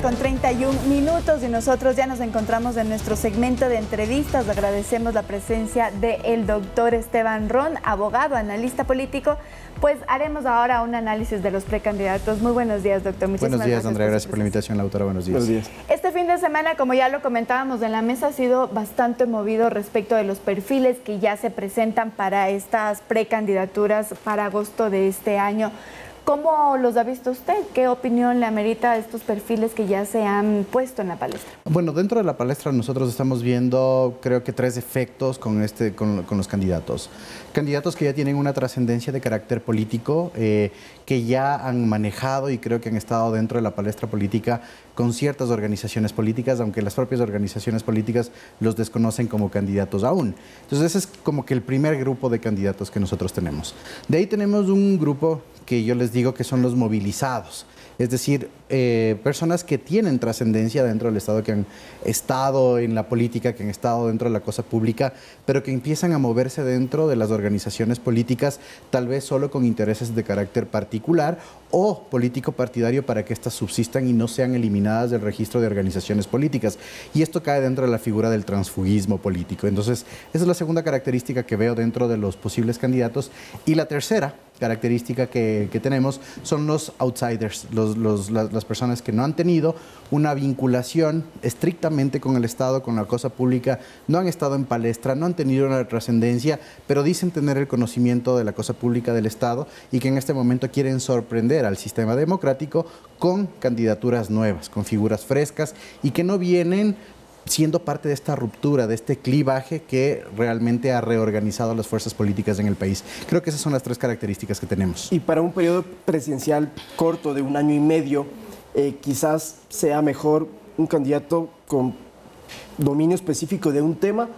con 31 minutos y nosotros ya nos encontramos en nuestro segmento de entrevistas. Agradecemos la presencia del doctor Esteban Ron, abogado, analista político. Pues haremos ahora un análisis de los precandidatos. Muy buenos días, doctor. Muchísimas buenos días, Andrea. Gracias por la invitación, Lautaro. Buenos días. Buenos días. Este fin de semana, como ya lo comentábamos en la mesa, ha sido bastante movido respecto de los perfiles que ya se presentan para estas precandidaturas para agosto de este año. ¿Cómo los ha visto usted? ¿Qué opinión le amerita a estos perfiles que ya se han puesto en la palestra? Bueno, dentro de la palestra nosotros estamos viendo, creo que 3 efectos con los candidatos. Candidatos que ya tienen una trascendencia de carácter político, que ya han manejado y creo que han estado dentro de la palestra política con ciertas organizaciones políticas, aunque las propias organizaciones políticas los desconocen como candidatos aún. Entonces ese es como que el primer grupo de candidatos que nosotros tenemos. De ahí tenemos un grupo que yo les digo que son los movilizados, es decir, personas que tienen trascendencia dentro del Estado, que han estado en la política, que han estado dentro de la cosa pública, pero que empiezan a moverse dentro de las organizaciones políticas, tal vez solo con intereses de carácter particular o político partidario para que éstas subsistan y no sean eliminadas del registro de organizaciones políticas. Y esto cae dentro de la figura del transfugismo político. Entonces, esa es la segunda característica que veo dentro de los posibles candidatos. Y la tercera característica que tenemos son los outsiders, las personas que no han tenido una vinculación estrictamente con el Estado, con la cosa pública, no han estado en palestra, no han tenido una trascendencia, pero dicen tener el conocimiento de la cosa pública del Estado y que en este momento quieren sorprender al sistema democrático con candidaturas nuevas, con figuras frescas y que no vienen siendo parte de esta ruptura, de este clivaje que realmente ha reorganizado las fuerzas políticas en el país. Creo que esas son las 3 características que tenemos. Y para un periodo presidencial corto de 1 año y medio, quizás sea mejor un candidato con dominio específico de un tema.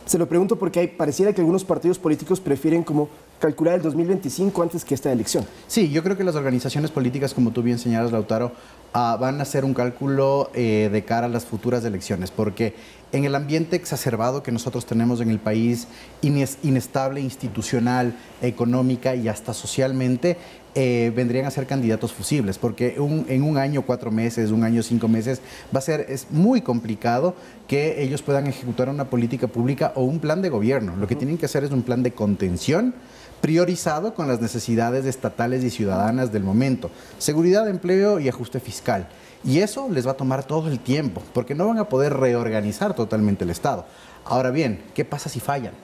Se lo pregunto porque pareciera que algunos partidos políticos prefieren como calcular el 2025 antes que esta elección. Sí, yo creo que las organizaciones políticas, como tú bien señalas, Lautaro, van a hacer un cálculo de cara a las futuras elecciones, porque en el ambiente exacerbado que nosotros tenemos en el país, inestable institucional, económica y hasta socialmente, vendrían a ser candidatos fusibles, porque en 1 año, 4 meses, 1 año, 5 meses, es muy complicado que ellos puedan ejecutar una política pública o un plan de gobierno. Lo que tienen que hacer es un plan de contención priorizado con las necesidades estatales y ciudadanas del momento. Seguridad, empleo y ajuste fiscal. Y eso les va a tomar todo el tiempo, porque no van a poder reorganizar totalmente el Estado. Ahora bien, ¿qué pasa si fallan?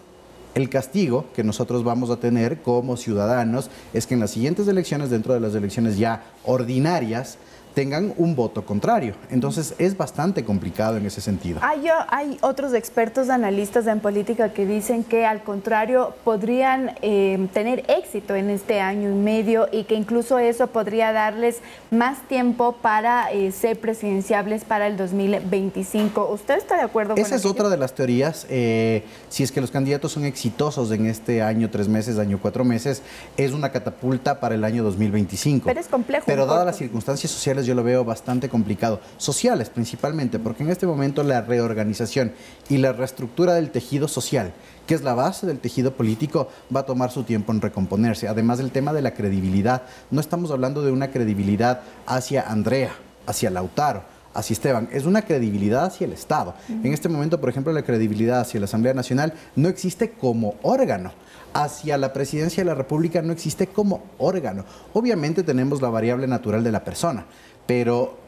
El castigo que nosotros vamos a tener como ciudadanos es que en las siguientes elecciones, dentro de las elecciones ya ordinarias, tengan un voto contrario. Entonces es bastante complicado en ese sentido. Hay otros expertos, analistas en política que dicen que al contrario podrían tener éxito en este 1 año y medio y que incluso eso podría darles más tiempo para ser presidenciables para el 2025. ¿Usted está de acuerdo con eso? Esa es otra de las teorías. Si es que los candidatos son exitosos en este año, 3 meses, año, 4 meses, es una catapulta para el año 2025. Pero es complejo. Pero dadas las circunstancias sociales, yo lo veo bastante complicado, sociales principalmente, porque en este momento la reorganización y la reestructura del tejido social, que es la base del tejido político, va a tomar su tiempo en recomponerse. Además del tema de la credibilidad, no estamos hablando de una credibilidad hacia Andrea, hacia Lautaro, hacia Esteban, es una credibilidad hacia el Estado. En este momento, por ejemplo, la credibilidad hacia la Asamblea Nacional no existe como órgano. Hacia la Presidencia de la República no existe como órgano. Obviamente tenemos la variable natural de la persona, pero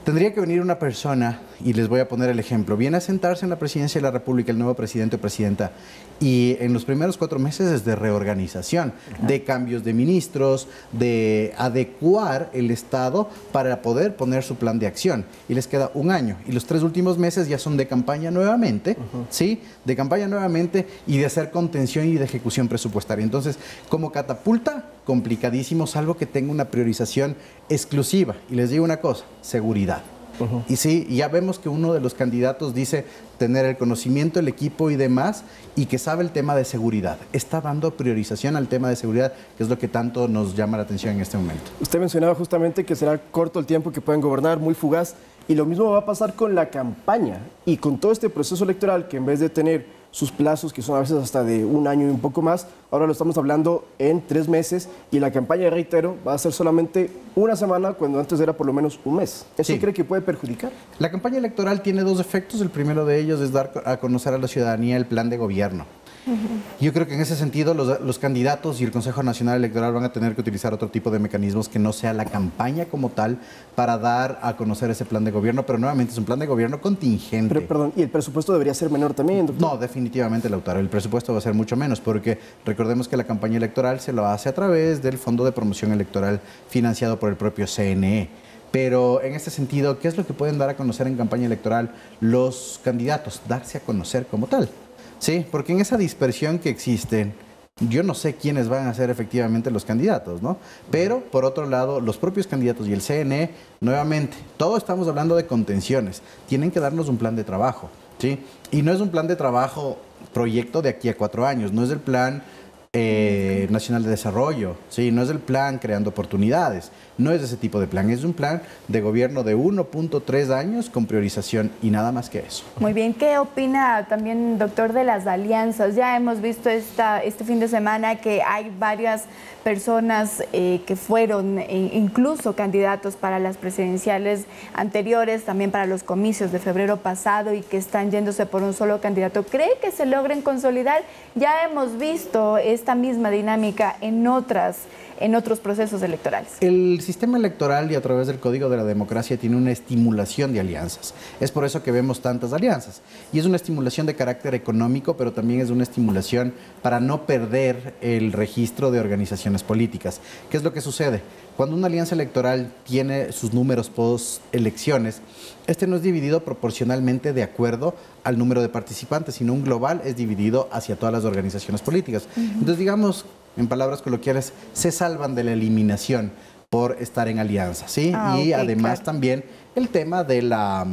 tendría que venir una persona, y les voy a poner el ejemplo, viene a sentarse en la Presidencia de la República el nuevo presidente o presidenta, y en los primeros 4 meses es de reorganización, de cambios de ministros, de adecuar el Estado para poder poner su plan de acción. Y les queda 1 año, y los 3 últimos meses ya son de campaña nuevamente, ¿sí? De campaña nuevamente y de hacer contención y de ejecución presupuestaria. Entonces, como catapulta, complicadísimo, salvo que tenga una priorización exclusiva. Y les digo una cosa, seguridad. Y sí, ya vemos que uno de los candidatos dice tener el conocimiento, el equipo y demás, y que sabe el tema de seguridad. Está dando priorización al tema de seguridad, que es lo que tanto nos llama la atención en este momento. Usted mencionaba justamente que será corto el tiempo que pueden gobernar, muy fugaz, y lo mismo va a pasar con la campaña y con todo este proceso electoral, que en vez de tener sus plazos, que son a veces hasta de un año y un poco más. Ahora lo estamos hablando en 3 meses y la campaña, reitero, va a ser solamente una semana cuando antes era por lo menos un mes. ¿Eso cree que puede perjudicar? La campaña electoral tiene 2 efectos. El primero de ellos es dar a conocer a la ciudadanía el plan de gobierno. Yo creo que en ese sentido los candidatos y el Consejo Nacional Electoral van a tener que utilizar otro tipo de mecanismos que no sea la campaña como tal para dar a conocer ese plan de gobierno, pero nuevamente es un plan de gobierno contingente. Pero, perdón, ¿y el presupuesto debería ser menor también, doctor? No, definitivamente, Lautaro, el presupuesto va a ser mucho menos porque recordemos que la campaña electoral se lo hace a través del Fondo de Promoción Electoral financiado por el propio CNE. Pero en este sentido, ¿qué es lo que pueden dar a conocer en campaña electoral los candidatos? Darse a conocer como tal. Sí, porque en esa dispersión que existe, yo no sé quiénes van a ser efectivamente los candidatos, ¿no? Pero, por otro lado, los propios candidatos y el CNE, nuevamente, todos estamos hablando de contenciones, tienen que darnos un plan de trabajo, ¿sí? Y no es un plan de trabajo proyecto de aquí a 4 años, no es el plan nacional de desarrollo, ¿sí? No es el plan creando oportunidades, no es ese tipo de plan, es un plan de gobierno de 1.3 años con priorización y nada más que eso. Muy bien, ¿qué opina también, doctor, de las alianzas? Ya hemos visto este fin de semana que hay varias personas que fueron incluso candidatos para las presidenciales anteriores, también para los comicios de febrero pasado y que están yéndose por un solo candidato. ¿Cree que se logren consolidar? Ya hemos visto esta misma dinámica en otros procesos electorales. El sistema electoral y a través del Código de la Democracia tiene una estimulación de alianzas. Es por eso que vemos tantas alianzas. Y es una estimulación de carácter económico, pero también es una estimulación para no perder el registro de organizaciones políticas. ¿Qué es lo que sucede? Cuando una alianza electoral tiene sus números post-elecciones, este no es dividido proporcionalmente de acuerdo al número de participantes, sino un global es dividido hacia todas las organizaciones políticas. Entonces, digamos, en palabras coloquiales, se salvan de la eliminación por estar en alianza, ¿sí? Y además también el tema de la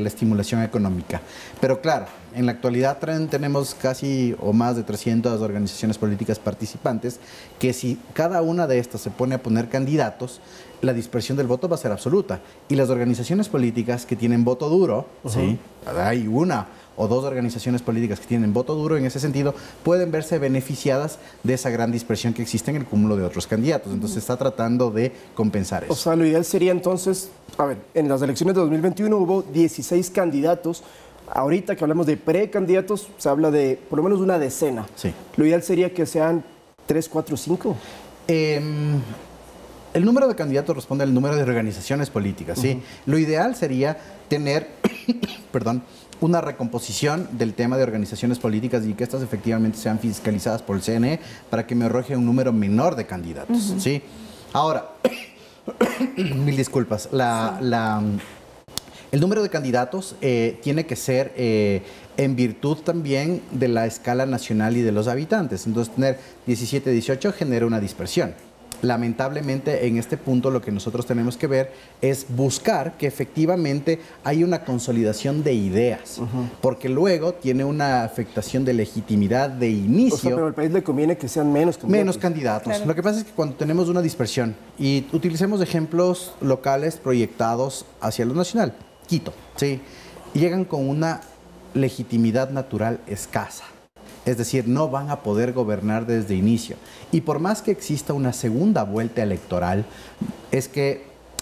estimulación económica. Pero claro, en la actualidad tenemos casi o más de 300 organizaciones políticas participantes que si cada una de estas se pone a poner candidatos, la dispersión del voto va a ser absoluta. Y las organizaciones políticas que tienen voto duro, ¿sí? Hay una o 2 organizaciones políticas que tienen voto duro en ese sentido, pueden verse beneficiadas de esa gran dispersión que existe en el cúmulo de otros candidatos. Entonces se está tratando de compensar eso. O sea, lo ideal sería entonces, a ver, en las elecciones de 2021 hubo 16 candidatos. Ahorita que hablamos de precandidatos, se habla de por lo menos una decena. Sí. Lo ideal sería que sean 3, 4, 5. El número de candidatos responde al número de organizaciones políticas, ¿sí? Lo ideal sería tener, perdón, una recomposición del tema de organizaciones políticas y que estas efectivamente sean fiscalizadas por el CNE para que me arroje un número menor de candidatos, ¿sí? Ahora, mil disculpas, el número de candidatos tiene que ser en virtud también de la escala nacional y de los habitantes. Entonces, tener 17, 18 genera una dispersión. Lamentablemente, en este punto lo que nosotros tenemos que ver es buscar que efectivamente hay una consolidación de ideas, porque luego tiene una afectación de legitimidad de inicio. O sea, pero al país le conviene que sean menos candidatos. Menos candidatos. Claro. Lo que pasa es que cuando tenemos una dispersión y utilicemos ejemplos locales proyectados hacia lo nacional, Quito, ¿sí? Llegan con una legitimidad natural escasa. Es decir, no van a poder gobernar desde inicio. Y por más que exista una segunda vuelta electoral,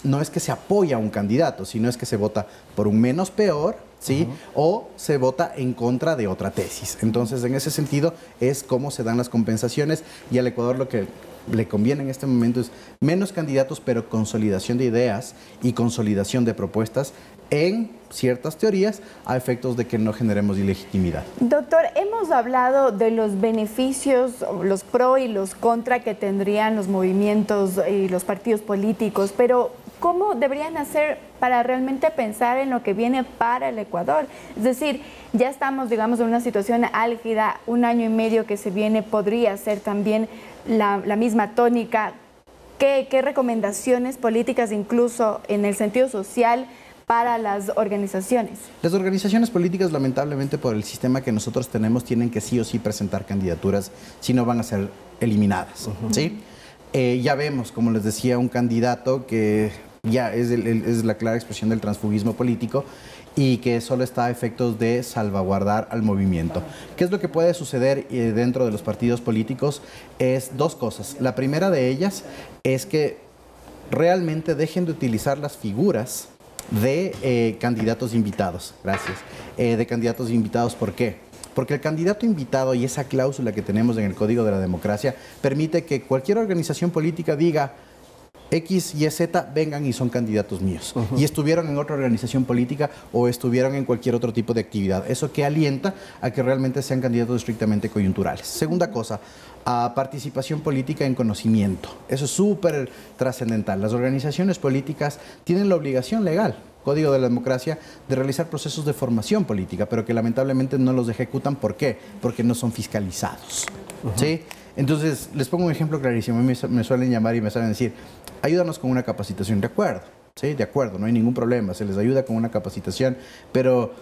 no es que se apoya a un candidato, sino es que se vota por un menos peor, ¿sí? O se vota en contra de otra tesis. Entonces, en ese sentido, es cómo se dan las compensaciones y al Ecuador lo que le conviene en este momento es menos candidatos, pero consolidación de ideas y consolidación de propuestas en ciertas teorías a efectos de que no generemos ilegitimidad. Doctor, hemos hablado de los beneficios, los pro y los contra que tendrían los movimientos y los partidos políticos, pero ¿cómo deberían hacer para realmente pensar en lo que viene para el Ecuador? Es decir, ya estamos, digamos, en una situación álgida, un año y medio que se viene podría ser también la misma tónica. ¿Qué recomendaciones políticas, incluso en el sentido social, para las organizaciones? Las organizaciones políticas, lamentablemente, por el sistema que nosotros tenemos, tienen que sí o sí presentar candidaturas, si no van a ser eliminadas, ¿sí? Ya vemos, como les decía, un candidato que ya es la clara expresión del transfugismo político y que solo está a efectos de salvaguardar al movimiento. ¿Qué es lo que puede suceder dentro de los partidos políticos? Es dos cosas. La primera de ellas es que realmente dejen de utilizar las figuras de candidatos invitados. Gracias. De candidatos invitados, ¿por qué? Porque el candidato invitado y esa cláusula que tenemos en el Código de la Democracia permite que cualquier organización política diga: X y Z vengan y son candidatos míos. Y estuvieron en otra organización política o estuvieron en cualquier otro tipo de actividad. Eso que alienta a que realmente sean candidatos estrictamente coyunturales. Segunda cosa, participación política en conocimiento. Eso es súper trascendental. Las organizaciones políticas tienen la obligación legal, Código de la Democracia, de realizar procesos de formación política, pero que lamentablemente no los ejecutan. ¿Por qué? Porque no son fiscalizados. ¿Sí? Entonces, les pongo un ejemplo clarísimo. A mí me suelen llamar y me suelen decir: ayúdanos con una capacitación. De acuerdo, ¿sí? De acuerdo, no hay ningún problema. Se les ayuda con una capacitación, pero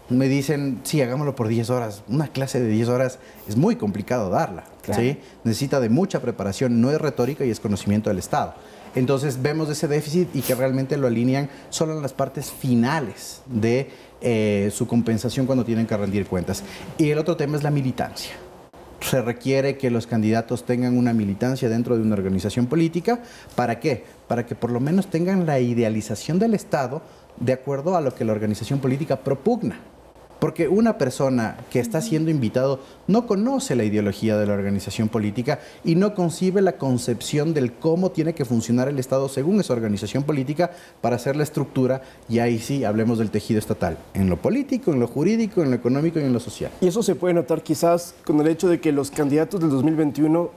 me dicen: sí, hagámoslo por 10 horas. Una clase de 10 horas es muy complicado darla. Claro. ¿Sí? Necesita de mucha preparación, no es retórica y es conocimiento del Estado. Entonces, vemos ese déficit y que realmente lo alinean solo en las partes finales de su compensación cuando tienen que rendir cuentas. Y el otro tema es la militancia. Se requiere que los candidatos tengan una militancia dentro de una organización política. ¿Para qué? Para que por lo menos tengan la idealización del Estado de acuerdo a lo que la organización política propugna. Porque una persona que está siendo invitado no conoce la ideología de la organización política y no concibe la concepción del cómo tiene que funcionar el Estado según esa organización política para hacer la estructura, y ahí sí hablemos del tejido estatal, en lo político, en lo jurídico, en lo económico y en lo social. Y eso se puede notar quizás con el hecho de que los candidatos del 2021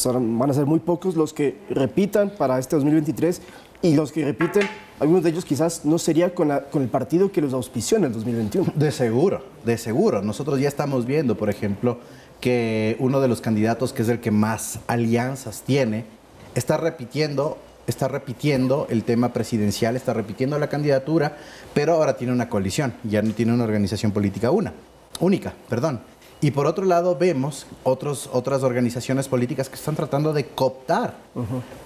van a ser muy pocos los que repitan para este 2023, y los que repiten, algunos de ellos quizás no sería con el partido que los auspició en el 2021. De seguro, de seguro. Nosotros ya estamos viendo, por ejemplo, que uno de los candidatos, que es el que más alianzas tiene, está repitiendo el tema presidencial, está repitiendo la candidatura, pero ahora tiene una coalición, ya no tiene una organización política única. Y por otro lado vemos otras organizaciones políticas que están tratando de cooptar,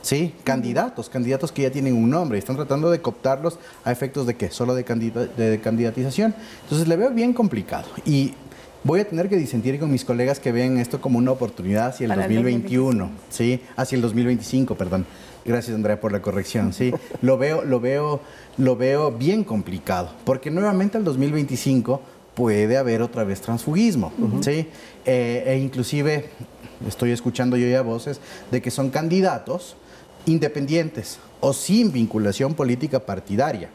¿sí? Candidatos que ya tienen un nombre y están tratando de cooptarlos a efectos de ¿qué? Solo de candidatización. Entonces le veo bien complicado y voy a tener que disentir con mis colegas que ven esto como una oportunidad hacia el 2021, ¿sí? Hacia el 2025, perdón. Gracias, Andrea, por la corrección, ¿sí? Lo veo bien complicado, porque nuevamente el 2025 puede haber otra vez transfugismo, ¿sí? E inclusive estoy escuchando yo ya voces de que son candidatos independientes o sin vinculación política partidaria.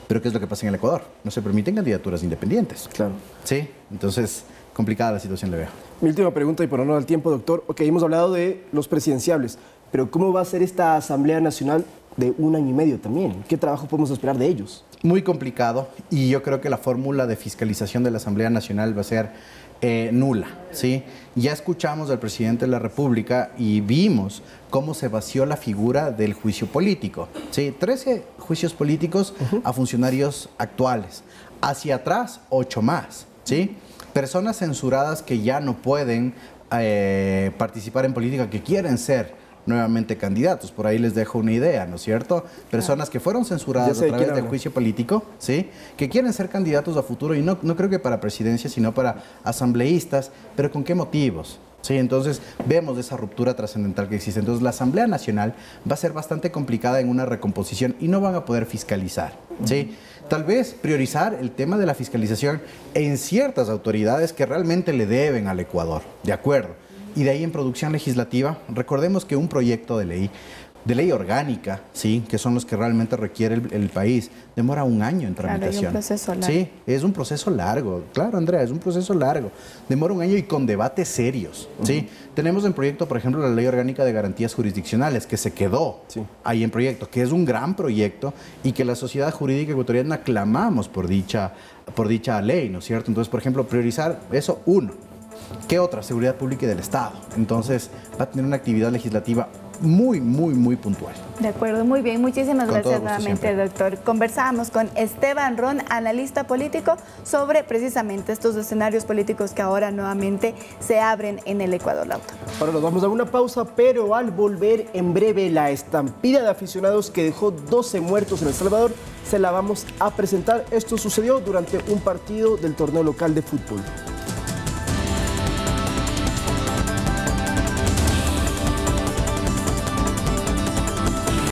Pero ¿qué es lo que pasa en el Ecuador? No se permiten candidaturas independientes. Claro. ¿Sí? Entonces, complicada la situación, le veo. Mi última pregunta, y por honor al tiempo, doctor. Ok, hemos hablado de los presidenciables, pero ¿cómo va a ser esta Asamblea Nacional de 1 año y medio también? ¿Qué trabajo podemos esperar de ellos? Muy complicado, y yo creo que la fórmula de fiscalización de la Asamblea Nacional va a ser nula, ¿sí? Ya escuchamos al presidente de la República y vimos cómo se vació la figura del juicio político, ¿sí? 13 juicios políticos a funcionarios actuales, hacia atrás 8 más, ¿sí? Personas censuradas que ya no pueden participar en política, que quieren ser nuevamente candidatos. Por ahí les dejo una idea, ¿no es cierto? Personas que fueron censuradas a través del juicio político, ¿sí? Que quieren ser candidatos a futuro, y no creo que para presidencia, sino para asambleístas, pero ¿con qué motivos? Sí, entonces vemos esa ruptura trascendental que existe. Entonces la Asamblea Nacional va a ser bastante complicada en una recomposición y no van a poder fiscalizar, ¿sí? Tal vez priorizar el tema de la fiscalización en ciertas autoridades que realmente le deben al Ecuador, ¿de acuerdo? Y de ahí en producción legislativa, recordemos que un proyecto de ley orgánica, ¿sí? Que son los que realmente requiere el país, demora 1 año en tramitación. Claro, es un proceso largo. Sí, es un proceso largo. Claro, Andrea, es un proceso largo. Demora 1 año y con debates serios, ¿sí? Tenemos en proyecto, por ejemplo, la Ley Orgánica de Garantías Jurisdiccionales, que se quedó ahí en proyecto, que es un gran proyecto y que la sociedad jurídica ecuatoriana clamamos por dicha ley, ¿no es cierto? Entonces, por ejemplo, priorizar eso, 1. ¿Qué otra? Seguridad pública y del Estado. Entonces, va a tener una actividad legislativa muy, muy, muy puntual. De acuerdo, muy bien. Muchísimas Con todo gracias gusto, nuevamente, siempre. doctor. Conversábamos con Esteban Ron, analista político, sobre precisamente estos escenarios políticos que ahora nuevamente se abren en el Ecuador, Lauta. Ahora nos vamos a una pausa, pero al volver en breve la estampida de aficionados que dejó 12 muertos en El Salvador, se la vamos a presentar. Esto sucedió durante un partido del torneo local de fútbol.